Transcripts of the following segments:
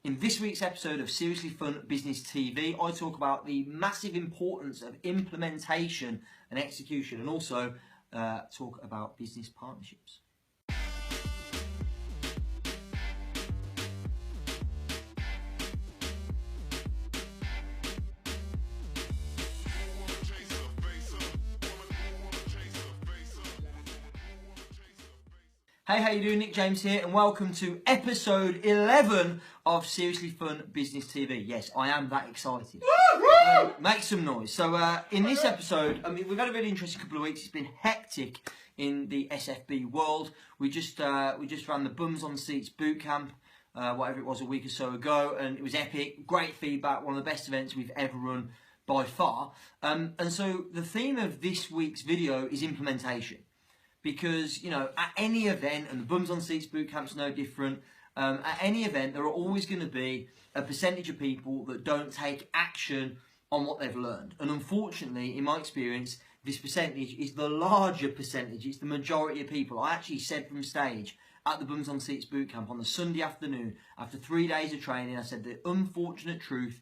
In this week's episode of Seriously Fun Business TV, I talk about the massive importance of implementation and execution, and also talk about business partnerships. Hey, how you doing? Nick James here, and welcome to episode 11 of Seriously Fun Business TV. Yes, I am that excited. Make some noise. So, in this episode, we've had a really interesting couple of weeks. It's been hectic in the SFB world. We just ran the Bums on Seats boot camp, whatever it was, a week or so ago, and it was epic. Great feedback. One of the best events we've ever run by far. And so, the theme of this week's video is implementation. Because, you know, at any event, and the Bums on Seats bootcamp's no different, at any event there are always going to be a percentage of people that don't take action on what they've learned. And unfortunately, in my experience, this percentage is the larger percentage. It's the majority of people. I actually said from stage at the Bums on Seats bootcamp on the Sunday afternoon, after 3 days of training, I said the unfortunate truth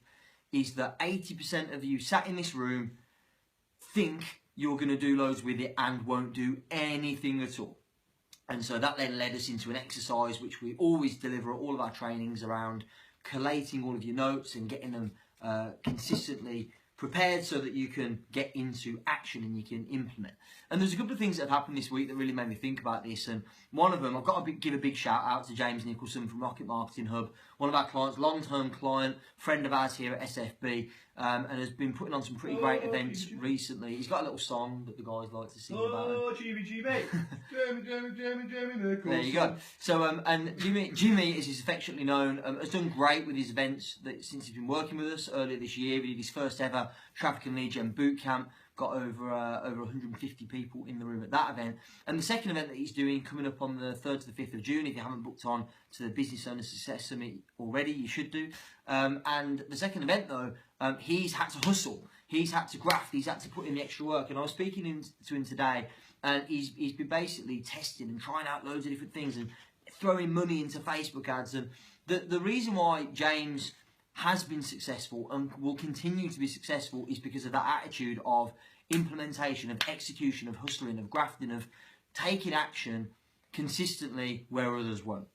is that 80% of you sat in this room think you're going to do loads with it and won't do anything at all. And so that then led us into an exercise which we always deliver at all of our trainings around collating all of your notes and getting them consistently prepared so that you can get into action and you can implement. And there's a couple of things that have happened this week that really made me think about this. And one of them, I've got to give a big shout out to James Nicholson from Rocket Marketing Hub, one of our clients, long-term client, friend of ours here at SFB, and has been putting on some pretty great events recently. He's got a little song that the guys like to sing about. Oh, Jimmy, Jimmy, there you go. So, and Jimmy, as he's affectionately known, has done great with his events since he's been working with us earlier this year. He did his first ever Traffic and Lead Gen boot camp, got over 150 people in the room at that event. And the second event that he's doing, coming up on the 3rd to the 5th of June, if you haven't booked on to the Business Owner Success Summit already, you should do. And the second event though, he's had to hustle, he's had to graft, he's had to put in the extra work. And I was speaking to him today, and he's been basically testing and trying out loads of different things and throwing money into Facebook ads. And the reason why James has been successful and will continue to be successful is because of that attitude of implementation, of execution, of hustling, of grafting, of taking action consistently where others won't.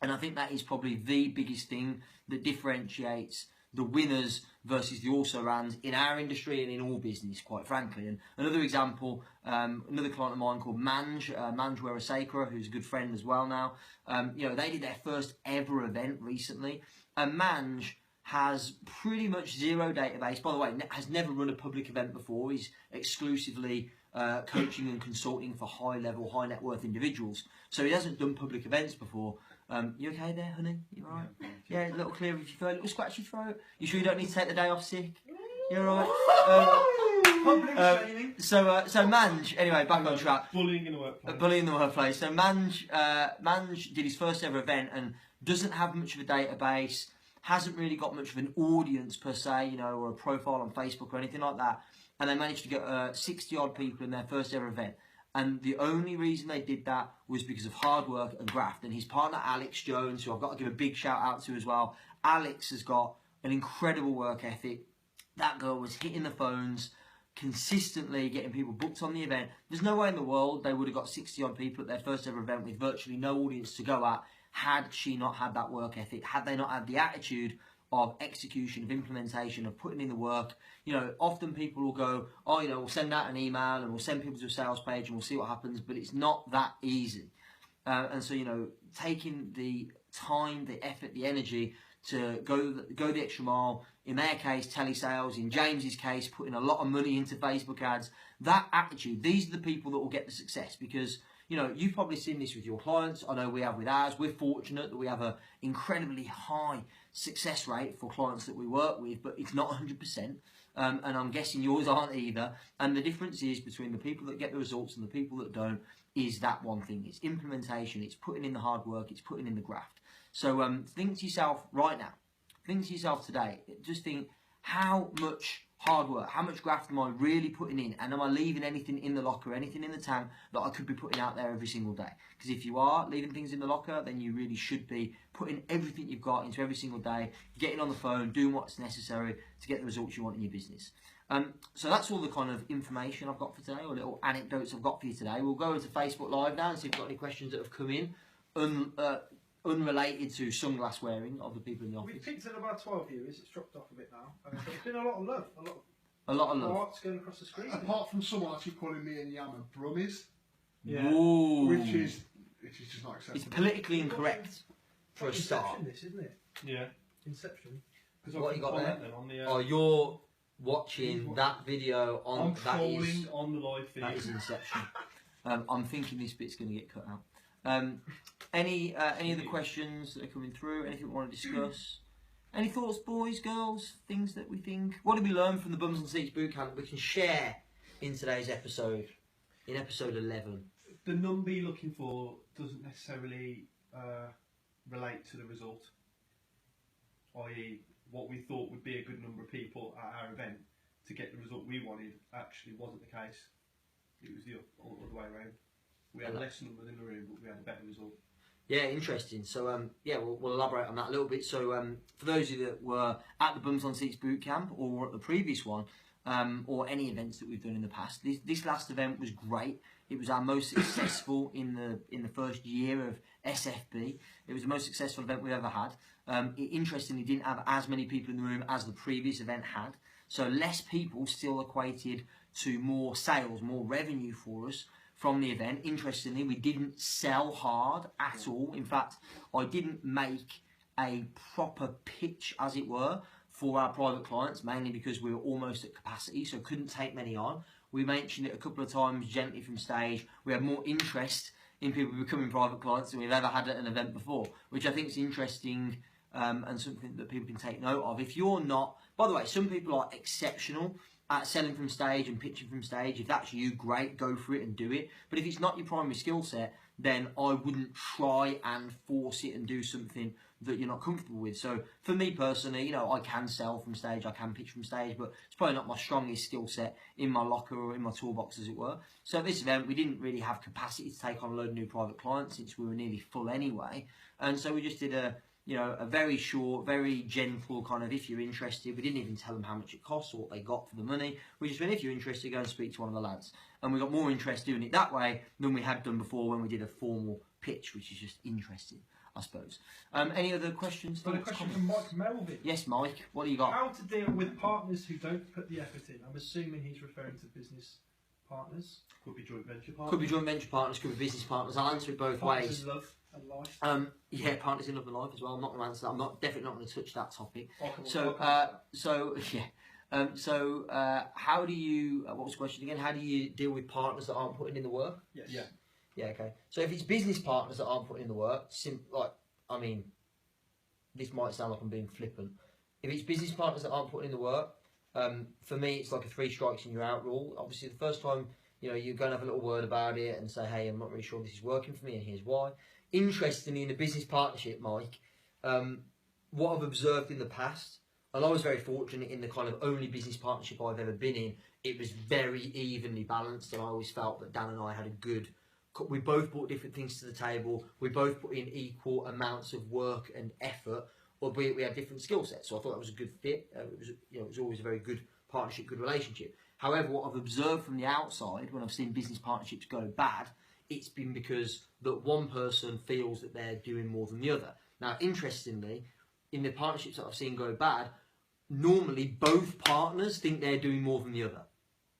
And I think that is probably the biggest thing that differentiates the winners versus the also-rans in our industry and in all business, quite frankly. And another example, another client of mine called Manj Weerasekara, who's a good friend as well now. You know, they did their first ever event recently, and Manj has pretty much zero database. By the way, has never run a public event before. He's exclusively coaching and consulting for high-level, high-net-worth individuals. So he hasn't done public events before. You okay there, honey? You all right? Yeah, a little clear of your throat, a little scratchy throat. You sure you don't need to take the day off sick? You're all right? Public shaming. So Manj, anyway, back on track. Bullying in the workplace. Bullying in the workplace. So Manj did his first ever event and doesn't have much of a database, hasn't really got much of an audience per se, you know, or a profile on Facebook or anything like that. And they managed to get 60 odd people in their first ever event. And the only reason they did that was because of hard work and graft. And his partner, Alex Jones, who I've got to give a big shout out to as well. Alex has got an incredible work ethic. That girl was hitting the phones consistently, getting people booked on the event. There's no way in the world they would have got 60 odd people at their first ever event with virtually no audience to go at had she not had that work ethic, had they not had the attitude of execution, of implementation, of putting in the work. You know, often people will go, oh, you know, we'll send out an email and we'll send people to a sales page and we'll see what happens, but it's not that easy. And so, you know, taking the time, the effort, the energy to go the extra mile, in their case, telesales, in James's case, putting a lot of money into Facebook ads, that attitude, these are the people that will get the success. Because, you know, you've probably seen this with your clients. I know we have with ours. We're fortunate that we have an incredibly high success rate for clients that we work with, but it's not 100%. And I'm guessing yours aren't either. And the difference is between the people that get the results and the people that don't is that one thing. It's implementation. It's putting in the hard work. It's putting in the graft. So think to yourself right now. Think to yourself today. Just think, how much hard work? How much graft am I really putting in? And am I leaving anything in the locker, anything in the tank that I could be putting out there every single day? Because if you are leaving things in the locker, then you really should be putting everything you've got into every single day, getting on the phone, doing what's necessary to get the results you want in your business. So that's all the kind of information I've got for today, or little anecdotes I've got for you today. We'll go into Facebook Live now and see if we've got any questions that have come in unrelated to sunglass wearing of the people in the office. We've picked at about 12 viewers. It's dropped off a bit now. There's been a lot of love. A lot of love. Hearts going across the screen. Apart from someone actually calling me and Yama brummies, Ooh. which is just not acceptable. It's politically incorrect for a start. Inception, this, isn't it? Yeah. Inception. What you got there? On the, Oh, you're watching that video on. I'm trolling on the live feed. That is Inception. I'm thinking this bit's going to get cut out. Any other questions that are coming through? Anything we want to discuss? Any thoughts, boys, girls? Things that we think? What did we learn from the Bums on Seats bootcamp we can share in today's episode? In episode 11. The number you're looking for doesn't necessarily relate to the result. I.e., what we thought would be a good number of people at our event to get the result we wanted actually wasn't the case. It was the other way around. We had less numbers in the room, but we had a better result. Yeah, interesting. So, yeah, we'll elaborate on that a little bit. So, for those of you that were at the Bums on Seats bootcamp or at the previous one, or any events that we've done in the past, this last event was great. It was our most successful in the first year of SFB. It was the most successful event we've ever had. It interestingly didn't have as many people in the room as the previous event had. So less people still equated to more sales, more revenue for us from the event. Interestingly, we didn't sell hard at all. In fact, I didn't make a proper pitch, as it were, for our private clients, mainly because we were almost at capacity, so couldn't take many on. We mentioned it a couple of times gently from stage. We had more interest in people becoming private clients than we've ever had at an event before, which I think is interesting and something that people can take note of. If you're not, by the way, some people are exceptional at selling from stage and pitching from stage. If that's you, great, go for it and do it. But if it's not your primary skill set, then I wouldn't try and force it and do something that you're not comfortable with. So for me personally, you know, I can sell from stage, I can pitch from stage, but it's probably not my strongest skill set in my locker or in my toolbox, as it were. So at this event, we didn't really have capacity to take on a load of new private clients since we were nearly full anyway. And so we just did a very short, very gentle kind of, if you're interested. We didn't even tell them how much it costs or what they got for the money. We just went, if you're interested, go and speak to one of the lads. And we got more interest doing it that way than we had done before when we did a formal pitch, which is just interesting, I suppose. Any other questions? Got a question from Mike Melvin. Yes, Mike. What do you got? How to deal with partners who don't put the effort in? I'm assuming he's referring to business partners. Could be joint venture partners. Could be joint venture partners, could be business partners. I'll answer it both Partners ways. in love and life. Yeah, partners in love and life as well. I'm not going to answer that. I'm definitely not going to touch that topic. How do you? What was the question again? How do you deal with partners that aren't putting in the work? Yes. Yeah. Yeah. Okay. So if it's business partners that aren't putting in the work, this might sound like I'm being flippant. If it's business partners that aren't putting in the work, for me, it's like a 3 strikes and you're out rule. Obviously, the first time, you're going to have a little word about it and say, hey, I'm not really sure this is working for me and here's why. Interestingly, in the business partnership, Mike, what I've observed in the past, and I was very fortunate in the kind of only business partnership I've ever been in, it was very evenly balanced, and I always felt that Dan and I had a good, we both brought different things to the table, we both put in equal amounts of work and effort, albeit we had different skill sets, so I thought that was a good fit. It was always a very good partnership, good relationship. However, what I've observed from the outside, when I've seen business partnerships go bad, it's been because that one person feels that they're doing more than the other. Now, interestingly, in the partnerships that I've seen go bad, normally both partners think they're doing more than the other.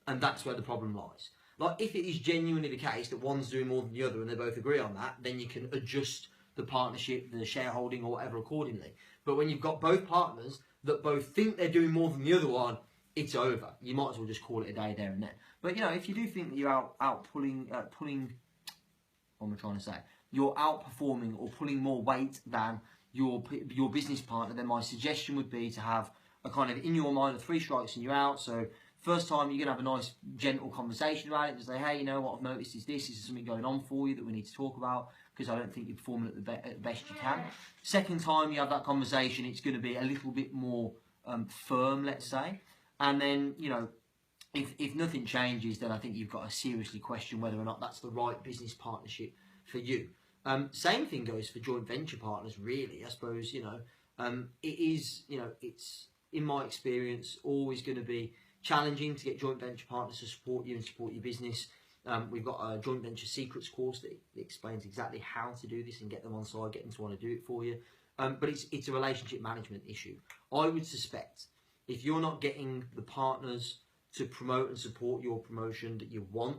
And that's where the problem lies. Like, if it is genuinely the case that one's doing more than the other and they both agree on that, then you can adjust the partnership, the shareholding or whatever accordingly. But when you've got both partners that both think they're doing more than the other one, it's over. You might as well just call it a day there and then. But, if you do think that you're out pulling, what am I trying to say? You're outperforming or pulling more weight than your business partner, then my suggestion would be to have a kind of, in your mind, a 3 strikes and you're out. So first time you're going to have a nice gentle conversation about it, just say, hey, what I've noticed is this, is something going on for you that we need to talk about, because I don't think you're performing at the best you can. Second time you have that conversation, it's going to be a little bit more firm, let's say. And then, you know, if nothing changes, then I think you've got to seriously question whether or not that's the right business partnership for you. Same thing goes for joint venture partners, really. I suppose, you know, it is, you know, it's, in my experience, always going to be challenging to get joint venture partners to support you and support your business. We've got a joint venture secrets course that explains exactly how to do this and get them on side, get them to want to do it for you. But it's a relationship management issue. I would suspect if you're not getting the partners to promote and support your promotion that you want,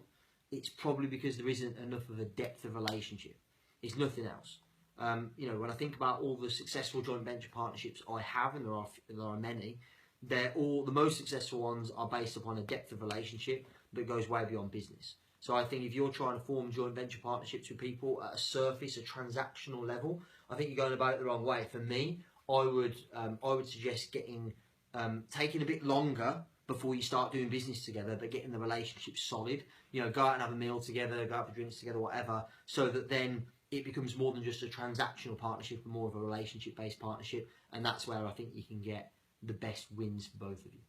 it's probably because there isn't enough of a depth of relationship. It's nothing else. You know, when I think about all the successful joint venture partnerships I have, and there are many, they're all, the most successful ones are based upon a depth of relationship that goes way beyond business. So I think if you're trying to form joint venture partnerships with people at a surface, a transactional level, I think you're going about it the wrong way. For me, I would suggest taking a bit longer before you start doing business together, but getting the relationship solid. You know, go out and have a meal together, go out for drinks together, whatever, so that then it becomes more than just a transactional partnership, but more of a relationship-based partnership, and that's where I think you can get the best wins for both of you.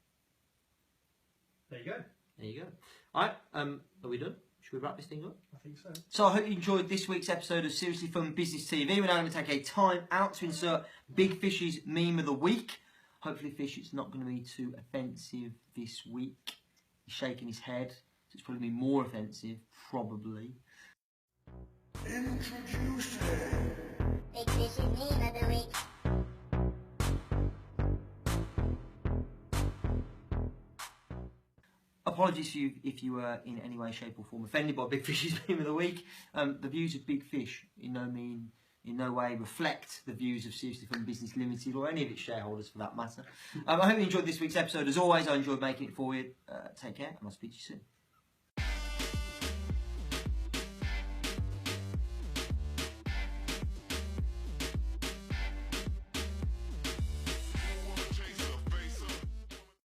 There you go. There you go. All right, are we done? Should we wrap this thing up? I think so. So I hope you enjoyed this week's episode of Seriously Fun Business TV. We're now going to take a time out to insert Big Fish's meme of the week. Hopefully, Fish, it's not going to be too offensive this week. He's shaking his head, so it's probably going to be more offensive, probably. Introducing Big Fish's meme of the week. Apologies if you were in any way, shape or form offended by Big Fish's meme of the week. The views of Big Fish in no way reflect the views of Seriously Fun Business Limited or any of its shareholders for that matter. I hope you enjoyed this week's episode. As always, I enjoyed making it for you. Take care and I'll speak to you soon.